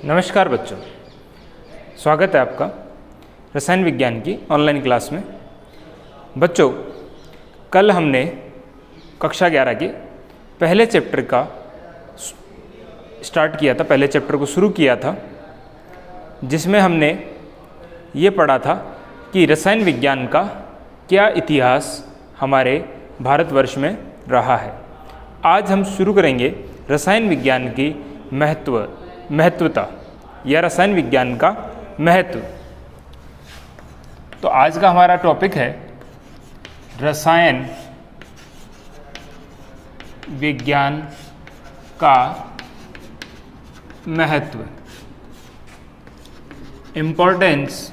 नमस्कार बच्चों, स्वागत है आपका रसायन विज्ञान की ऑनलाइन क्लास में। बच्चों, कल हमने कक्षा 11 के पहले चैप्टर का स्टार्ट किया था, पहले चैप्टर को शुरू किया था, जिसमें हमने ये पढ़ा था कि रसायन विज्ञान का क्या इतिहास हमारे भारतवर्ष में रहा है। आज हम शुरू करेंगे रसायन विज्ञान की महत्वता या रसायन विज्ञान का महत्व। तो आज का हमारा टॉपिक है रसायन विज्ञान का महत्व, इम्पोर्टेंस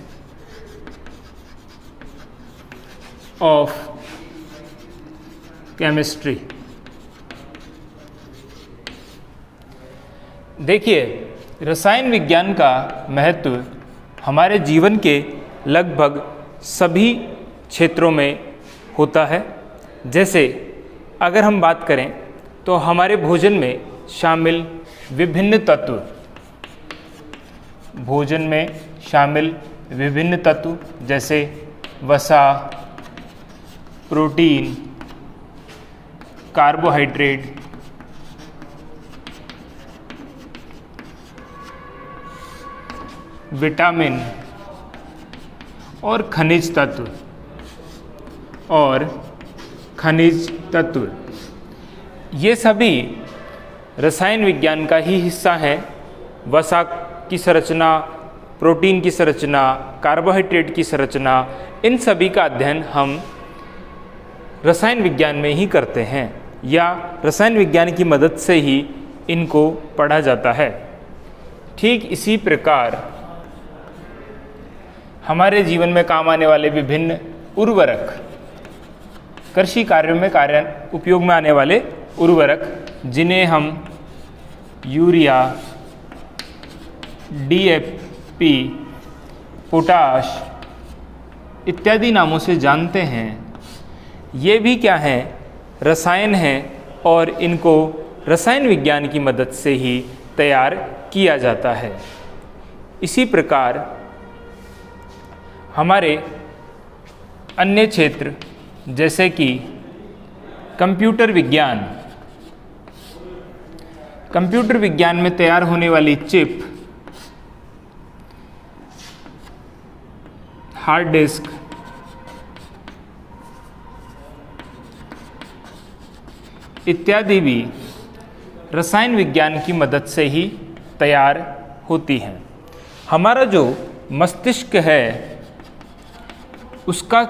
ऑफ केमिस्ट्री। देखिए, रसायन विज्ञान का महत्व हमारे जीवन के लगभग सभी क्षेत्रों में होता है। जैसे अगर हम बात करें तो हमारे भोजन में शामिल विभिन्न तत्व, भोजन में शामिल विभिन्न तत्व जैसे वसा, प्रोटीन, कार्बोहाइड्रेट, विटामिन और खनिज तत्व, ये सभी रसायन विज्ञान का ही हिस्सा हैं। वसा की संरचना, प्रोटीन की संरचना, कार्बोहाइड्रेट की संरचना, इन सभी का अध्ययन हम रसायन विज्ञान में ही करते हैं या रसायन विज्ञान की मदद से ही इनको पढ़ा जाता है। ठीक इसी प्रकार हमारे जीवन में काम आने वाले विभिन्न उर्वरक, कृषि कार्यों में उपयोग में आने वाले उर्वरक, जिन्हें हम यूरिया, DAP, पोटाश इत्यादि नामों से जानते हैं, ये भी क्या हैं? रसायन हैं और इनको रसायन विज्ञान की मदद से ही तैयार किया जाता है। इसी प्रकार हमारे अन्य क्षेत्र जैसे कि कंप्यूटर विज्ञान में तैयार होने वाली चिप, हार्ड डिस्क, इत्यादि भी रसायन विज्ञान की मदद से ही तैयार होती हैं। हमारा जो मस्तिष्क है, उसका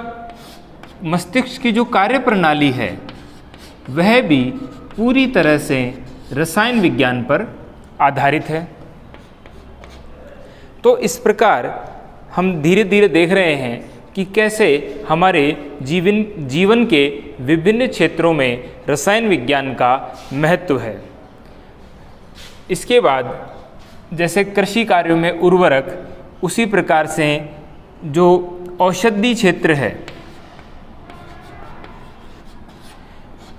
मस्तिष्क की जो कार्य प्रणाली है वह भी पूरी तरह से रसायन विज्ञान पर आधारित है। तो इस प्रकार हम धीरे धीरे देख रहे हैं कि कैसे हमारे जीवन के विभिन्न क्षेत्रों में रसायन विज्ञान का महत्व है। इसके बाद जैसे कृषि कार्यों में उर्वरक, उसी प्रकार से जो औषधि क्षेत्र है,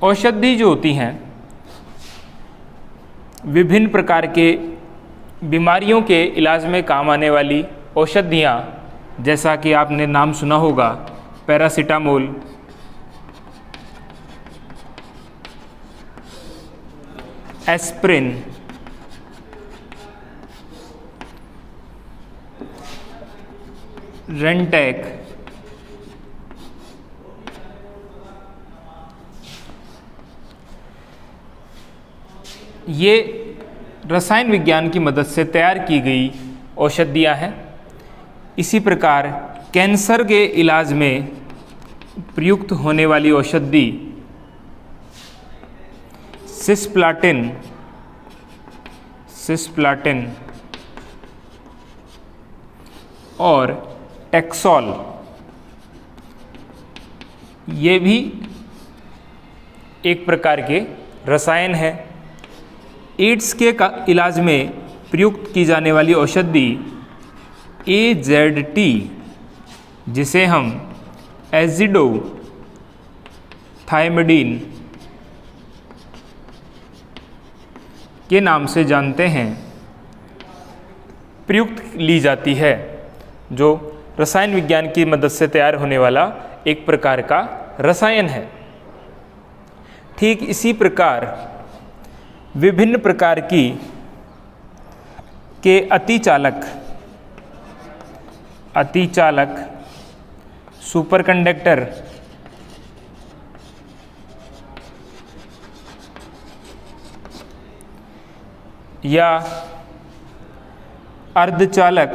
औषधि जो होती हैं, विभिन्न प्रकार के बीमारियों के इलाज में काम आने वाली औषधियाँ, जैसा कि आपने नाम सुना होगा पैरासीटामोल, एस्प्रिन, रेंटेक, ये रसायन विज्ञान की मदद से तैयार की गई औषधियाँ हैं। इसी प्रकार कैंसर के इलाज में प्रयुक्त होने वाली औषधि सिस्प्लाटिन और टैक्सोल, ये भी एक प्रकार के रसायन है। एड्स के इलाज में प्रयुक्त की जाने वाली औषधि AZT, जिसे हम एजिडोथायमिडीन के नाम से जानते हैं, प्रयुक्त ली जाती है, जो रसायन विज्ञान की मदद से तैयार होने वाला एक प्रकार का रसायन है। ठीक इसी प्रकार विभिन्न प्रकार के अतिचालक, सुपरकंडक्टर या अर्धचालक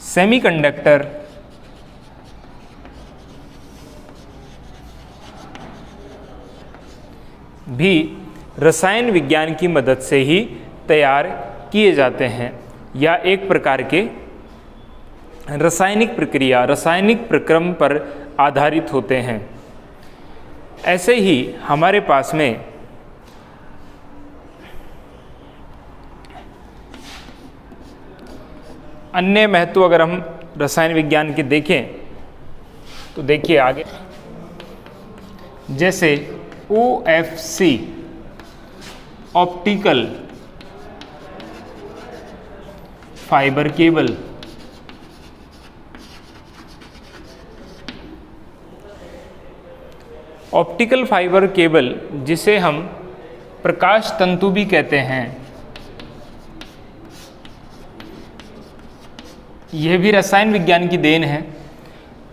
सेमीकंडक्टर भी रसायन विज्ञान की मदद से ही तैयार किए जाते हैं या एक प्रकार के रासायनिक प्रक्रिया, रासायनिक प्रक्रम पर आधारित होते हैं। ऐसे ही हमारे पास में अन्य महत्व अगर हम रसायन विज्ञान के देखें तो देखिए आगे, जैसे OFC optical fibre cable, optical fibre cable जिसे हम प्रकाश तंतु भी कहते हैं, यह भी रसायन विज्ञान की देन है।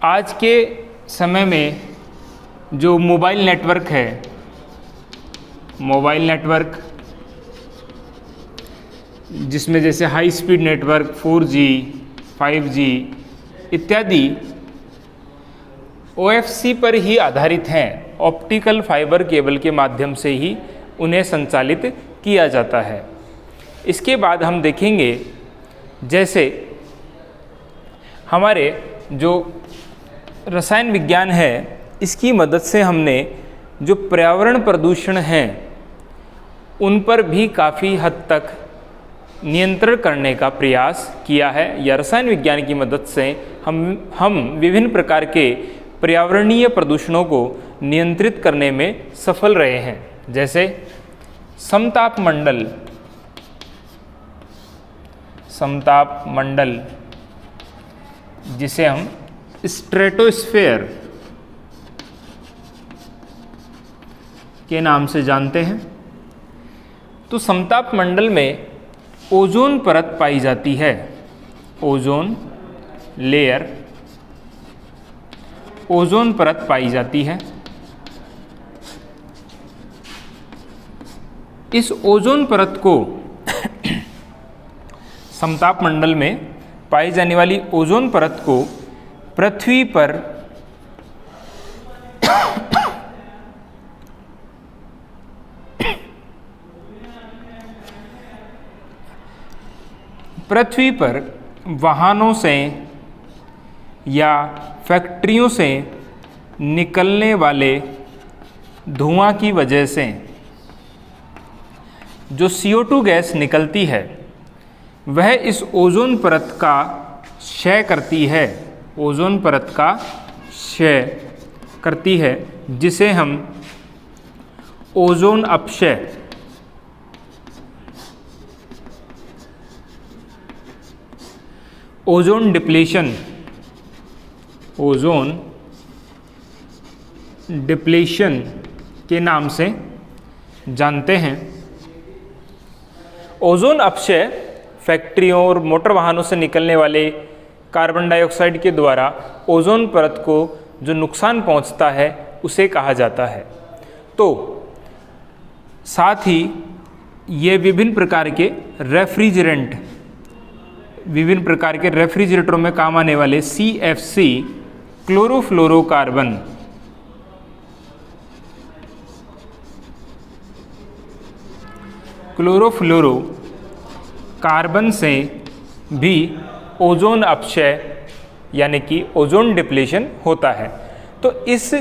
आज के समय में जो मोबाइल नेटवर्क है, मोबाइल नेटवर्क जिसमें जैसे high speed network 4G, 5G इत्यादि OFC पर ही आधारित हैं। ऑप्टिकल फाइबर केबल के माध्यम से ही उन्हें संचालित किया जाता है। इसके बाद हम देखेंगे जैसे हमारे जो रसायन विज्ञान है, इसकी मदद से हमने जो पर्यावरण प्रदूषण हैं उन पर भी काफ़ी हद तक नियंत्रण करने का प्रयास किया है, या रसायन विज्ञान की मदद से हम विभिन्न प्रकार के पर्यावरणीय प्रदूषणों को नियंत्रित करने में सफल रहे हैं। जैसे समताप मंडल जिसे हम स्ट्रेटोस्फेयर के नाम से जानते हैं, तो समताप मंडल में ओजोन परत पाई जाती है, ओजोन लेयर, ओजोन परत पाई जाती है। इस ओजोन परत को समताप मंडल में पाई जाने वाली ओजोन परत को पृथ्वी पर वाहनों से या फैक्ट्रियों से निकलने वाले धुआं की वजह से जो CO2 गैस निकलती है वह इस ओजोन परत का क्षय करती है, ओजोन परत का क्षय करती है, जिसे हम ओजोन अपक्षय ओजोन डिप्लीशन के नाम से जानते हैं। ओजोन अपक्षय फैक्ट्रियों और मोटर वाहनों से निकलने वाले कार्बन डाइऑक्साइड के द्वारा ओजोन परत को जो नुकसान पहुंचता है उसे कहा जाता है। तो साथ ही ये विभिन्न प्रकार के रेफ्रिजरेटरों में काम आने वाले CFC क्लोरोफ्लोरोकार्बन से भी ओजोन अपक्षय यानी कि ओजोन डिप्लीशन होता है। तो इस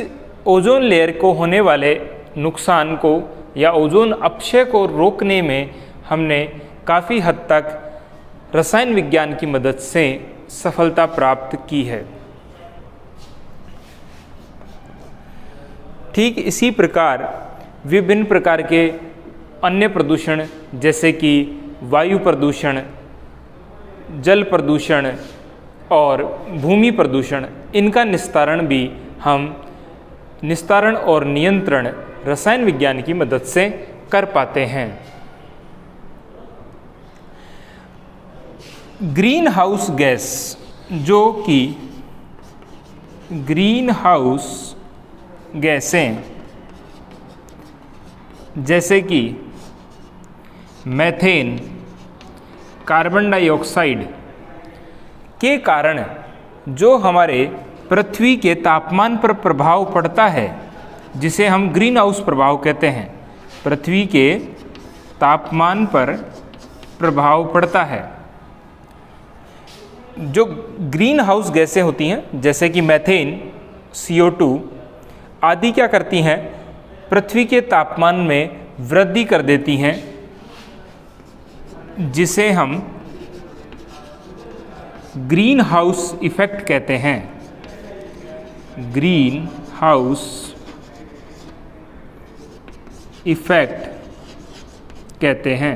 ओजोन लेयर को होने वाले नुकसान को या ओजोन अपक्षय को रोकने में हमने काफ़ी हद तक रसायन विज्ञान की मदद से सफलता प्राप्त की है। ठीक इसी प्रकार विभिन्न प्रकार के अन्य प्रदूषण जैसे कि वायु प्रदूषण, जल प्रदूषण और भूमि प्रदूषण, इनका निस्तारण और नियंत्रण रसायन विज्ञान की मदद से कर पाते हैं। ग्रीन हाउस गैस, जो कि ग्रीन हाउस गैसें जैसे कि मीथेन, कार्बन डाइऑक्साइड के कारण जो हमारे पृथ्वी के तापमान पर प्रभाव पड़ता है, जिसे हम ग्रीन हाउस प्रभाव कहते हैं, पृथ्वी के तापमान पर प्रभाव पड़ता है। जो ग्रीन हाउस गैसें होती हैं जैसे कि मीथेन, CO2 आदि क्या करती हैं, पृथ्वी के तापमान में वृद्धि कर देती हैं, जिसे हम ग्रीन हाउस इफेक्ट कहते हैं। ग्रीन हाउस इफेक्ट कहते हैं।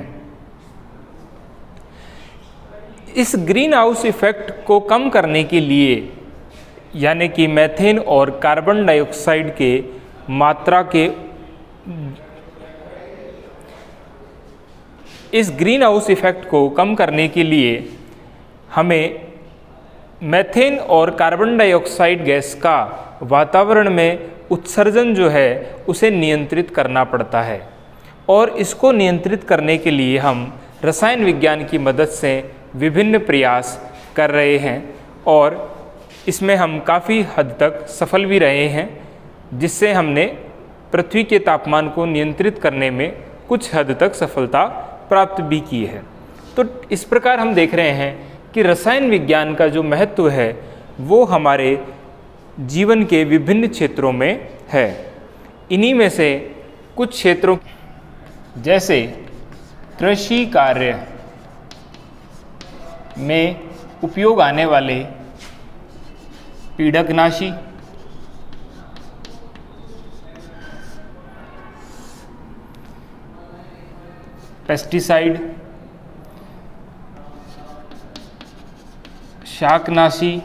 इस ग्रीन हाउस इफेक्ट को कम करने के लिए, यानी कि मीथेन और कार्बन डाइऑक्साइड के मात्रा के, इस ग्रीन हाउस इफेक्ट को कम करने के लिए हमें मीथेन और कार्बन डाइऑक्साइड गैस का वातावरण में उत्सर्जन जो है उसे नियंत्रित करना पड़ता है। और इसको नियंत्रित करने के लिए हम रसायन विज्ञान की मदद से विभिन्न प्रयास कर रहे हैं और इसमें हम काफ़ी हद तक सफल भी रहे हैं, जिससे हमने पृथ्वी के तापमान को नियंत्रित करने में कुछ हद तक सफलता प्राप्त भी की है। तो इस प्रकार हम देख रहे हैं कि रसायन विज्ञान का जो महत्व है वो हमारे जीवन के विभिन्न क्षेत्रों में है। इन्हीं में से कुछ क्षेत्रों जैसे कृषि कार्य में उपयोग आने वाले पीड़कनाशी, पेस्टिसाइड, शाकनाशी,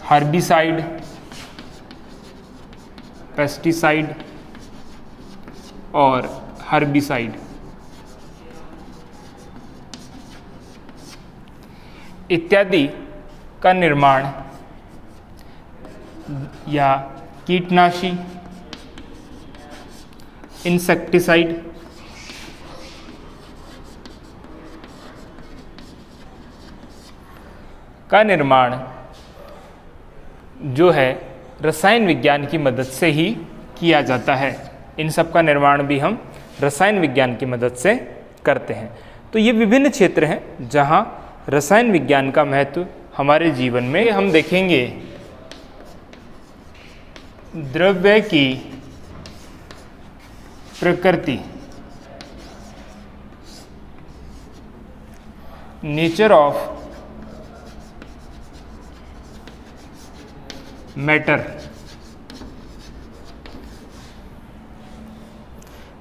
हर्बिसाइड, पेस्टिसाइड और हर्बिसाइड इत्यादि का निर्माण या कीटनाशी, इंसेक्टिसाइड, का निर्माण जो है रसायन विज्ञान की मदद से ही किया जाता है। इन सब का निर्माण भी हम रसायन विज्ञान की मदद से करते हैं। तो ये विभिन्न क्षेत्र हैं जहाँ रसायन विज्ञान का महत्व हमारे जीवन में। हम देखेंगे द्रव्य की प्रकृति, नेचर ऑफ मैटर।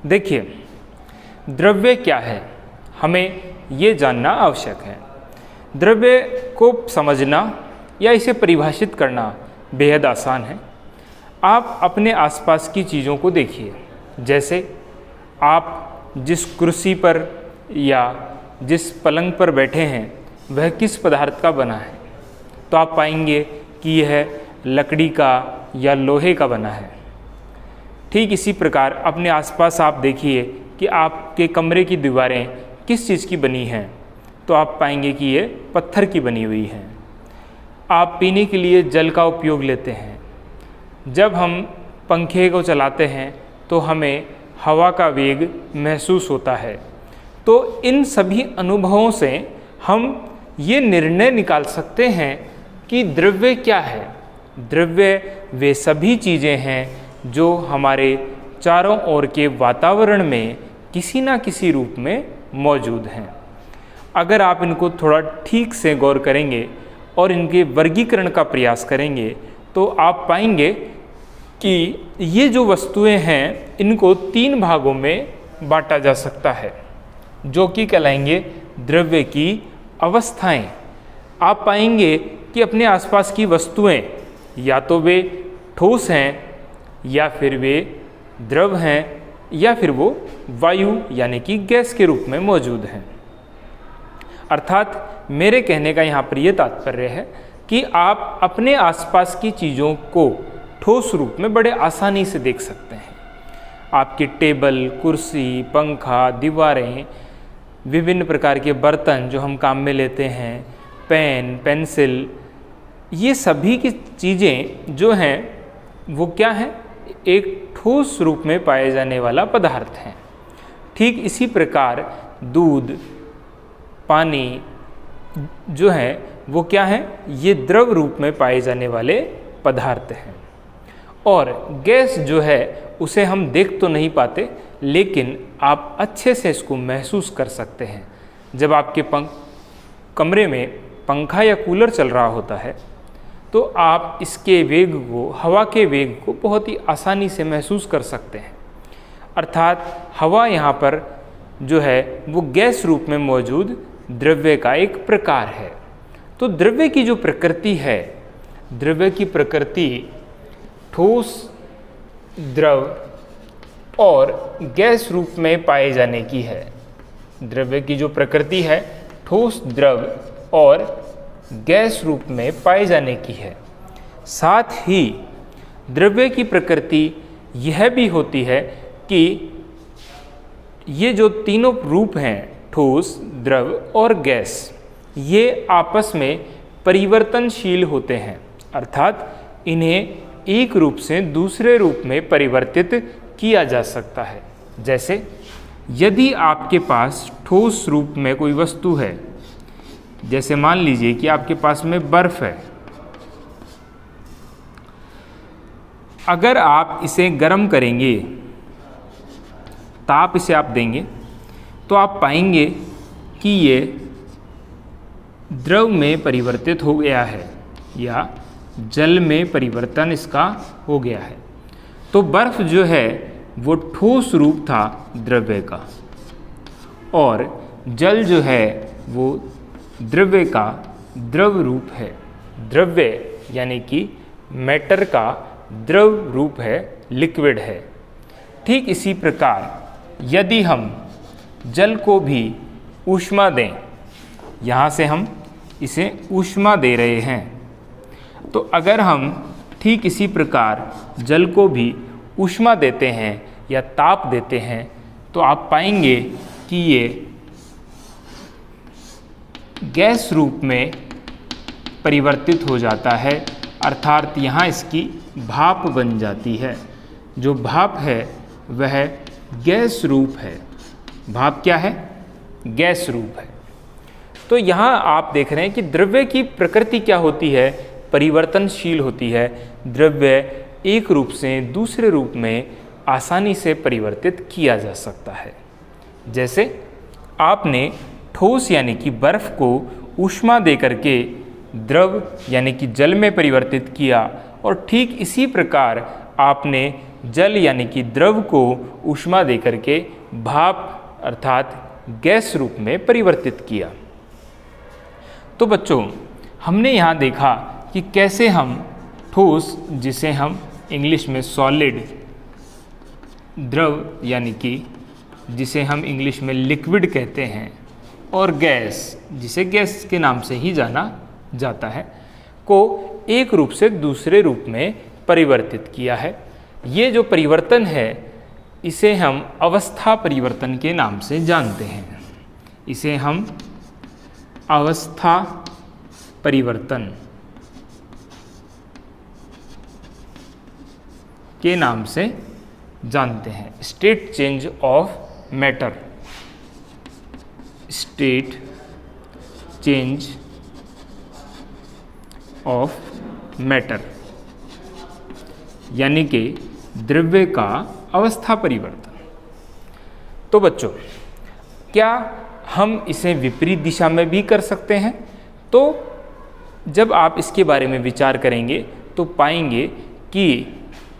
देखिए, द्रव्य क्या है, हमें ये जानना आवश्यक है। द्रव्य को समझना या इसे परिभाषित करना बेहद आसान है। आप अपने आसपास की चीज़ों को देखिए, जैसे आप जिस कुर्सी पर या जिस पलंग पर बैठे हैं वह किस पदार्थ का बना है, तो आप पाएंगे कि यह लकड़ी का या लोहे का बना है। ठीक इसी प्रकार अपने आसपास आप देखिए कि आपके कमरे की दीवारें किस चीज़ की बनी हैं, तो आप पाएंगे कि ये पत्थर की बनी हुई हैं। आप पीने के लिए जल का उपयोग लेते हैं। जब हम पंखे को चलाते हैं तो हमें हवा का वेग महसूस होता है। तो इन सभी अनुभवों से हम ये निर्णय निकाल सकते हैं कि द्रव्य क्या है। द्रव्य वे सभी चीज़ें हैं जो हमारे चारों ओर के वातावरण में किसी न किसी रूप में मौजूद हैं। अगर आप इनको थोड़ा ठीक से गौर करेंगे और इनके वर्गीकरण का प्रयास करेंगे तो आप पाएंगे कि ये जो वस्तुएं हैं इनको 3 भागों में बांटा जा सकता है, जो कि कहलाएंगे द्रव्य की अवस्थाएं। आप पाएंगे कि अपने आसपास की वस्तुएं या तो वे ठोस हैं, या फिर वे द्रव हैं, या फिर वो वायु यानी कि गैस के रूप में मौजूद हैं। अर्थात मेरे कहने का यहाँ पर यह तात्पर्य है कि आप अपने आसपास की चीज़ों को ठोस रूप में बड़े आसानी से देख सकते हैं। आपकी टेबल, कुर्सी, पंखा, दीवारें, विभिन्न प्रकार के बर्तन जो हम काम में लेते हैं, पेन, पेंसिल, ये सभी की चीज़ें जो हैं वो क्या हैं? एक ठोस रूप में पाए जाने वाला पदार्थ हैं। ठीक इसी प्रकार दूध, पानी जो है वो क्या है? ये द्रव रूप में पाए जाने वाले पदार्थ हैं। और गैस जो है उसे हम देख तो नहीं पाते, लेकिन आप अच्छे से इसको महसूस कर सकते हैं। जब आपके कमरे में पंखा या कूलर चल रहा होता है तो आप इसके वेग को, हवा के वेग को बहुत ही आसानी से महसूस कर सकते हैं। अर्थात हवा यहाँ पर जो है वो गैस रूप में मौजूद द्रव्य का एक प्रकार है। तो द्रव्य की जो प्रकृति है, द्रव्य की प्रकृति ठोस, द्रव और गैस रूप में पाए जाने की है। द्रव्य की जो प्रकृति है ठोस, द्रव और गैस रूप में पाए जाने की है। साथ ही द्रव्य की प्रकृति यह भी होती है कि ये जो तीनों रूप हैं, ठोस, द्रव और गैस, ये आपस में परिवर्तनशील होते हैं। अर्थात इन्हें एक रूप से दूसरे रूप में परिवर्तित किया जा सकता है। जैसे यदि आपके पास ठोस रूप में कोई वस्तु है, जैसे मान लीजिए कि आपके पास में बर्फ है, अगर आप इसे गर्म करेंगे, ताप इसे आप देंगे, तो आप पाएंगे कि ये द्रव में परिवर्तित हो गया है या जल में परिवर्तन इसका हो गया है। तो बर्फ जो है वो ठोस रूप था द्रव्य का, और जल जो है वो द्रव्य का द्रव रूप है। द्रव्य यानी कि मैटर का द्रव रूप है, लिक्विड है। ठीक इसी प्रकार यदि हम जल को भी ऊष्मा दें, यहाँ से हम इसे ऊष्मा दे रहे हैं, तो अगर हम ठीक इसी प्रकार जल को भी ऊष्मा देते हैं या ताप देते हैं, तो आप पाएंगे कि ये गैस रूप में परिवर्तित हो जाता है। अर्थात यहाँ इसकी भाप बन जाती है। जो भाप है वह गैस रूप है। भाप क्या है? गैस रूप है। तो यहाँ आप देख रहे हैं कि द्रव्य की प्रकृति क्या होती है? परिवर्तनशील होती है। द्रव्य एक रूप से दूसरे रूप में आसानी से परिवर्तित किया जा सकता है। जैसे आपने ठोस यानी कि बर्फ को ऊष्मा दे करके द्रव यानी कि जल में परिवर्तित किया, और ठीक इसी प्रकार आपने जल यानी कि द्रव को ऊष्मा दे करके भाप अर्थात गैस रूप में परिवर्तित किया। तो बच्चों, हमने यहाँ देखा कि कैसे हम ठोस, जिसे हम इंग्लिश में सॉलिड, द्रव यानी कि जिसे हम इंग्लिश में लिक्विड कहते हैं, और गैस, जिसे गैस के नाम से ही जाना जाता है, को एक रूप से दूसरे रूप में परिवर्तित किया है। ये जो परिवर्तन है इसे हम अवस्था परिवर्तन के नाम से जानते हैं। इसे हम अवस्था परिवर्तन के नाम से जानते हैं। State change of matter, state change of matter, यानी कि द्रव्य का अवस्था परिवर्तन। तो बच्चों, क्या हम इसे विपरीत दिशा में भी कर सकते हैं? तो जब आप इसके बारे में विचार करेंगे तो पाएंगे कि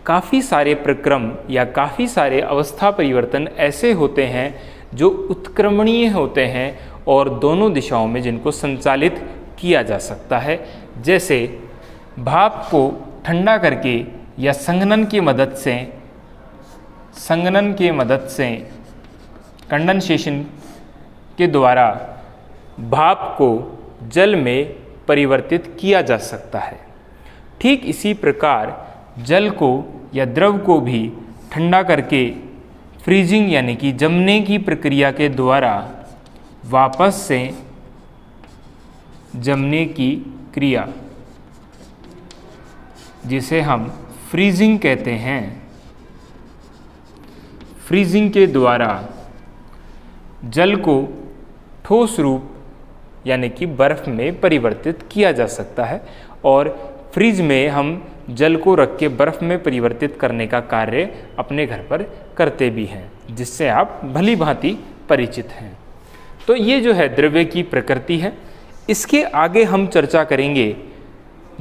काफ़ी सारे प्रक्रम या काफ़ी सारे अवस्था परिवर्तन ऐसे होते हैं जो उत्क्रमणीय होते हैं और दोनों दिशाओं में जिनको संचालित किया जा सकता है। जैसे भाप को ठंडा करके या संघनन की मदद से कंडेंसेशन के द्वारा भाप को जल में परिवर्तित किया जा सकता है। ठीक इसी प्रकार जल को या द्रव को भी ठंडा करके फ्रीजिंग यानी कि जमने की प्रक्रिया के द्वारा वापस से जमने की क्रिया, जिसे हम फ्रीजिंग कहते हैं, फ्रीजिंग के द्वारा जल को ठोस रूप यानी कि बर्फ़ में परिवर्तित किया जा सकता है। और फ्रिज में हम जल को रख के बर्फ़ में परिवर्तित करने का कार्य अपने घर पर करते भी हैं, जिससे आप भली भांति परिचित हैं। तो ये जो है द्रव्य की प्रकृति है। इसके आगे हम चर्चा करेंगे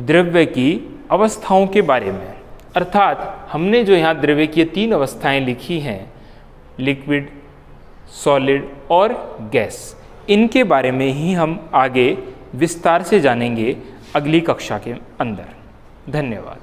द्रव्य की अवस्थाओं के बारे में। अर्थात हमने जो यहाँ द्रव्य की 3 अवस्थाएं लिखी हैं, लिक्विड, सॉलिड और गैस, इनके बारे में ही हम आगे विस्तार से जानेंगे अगली कक्षा के अंदर। धन्यवाद।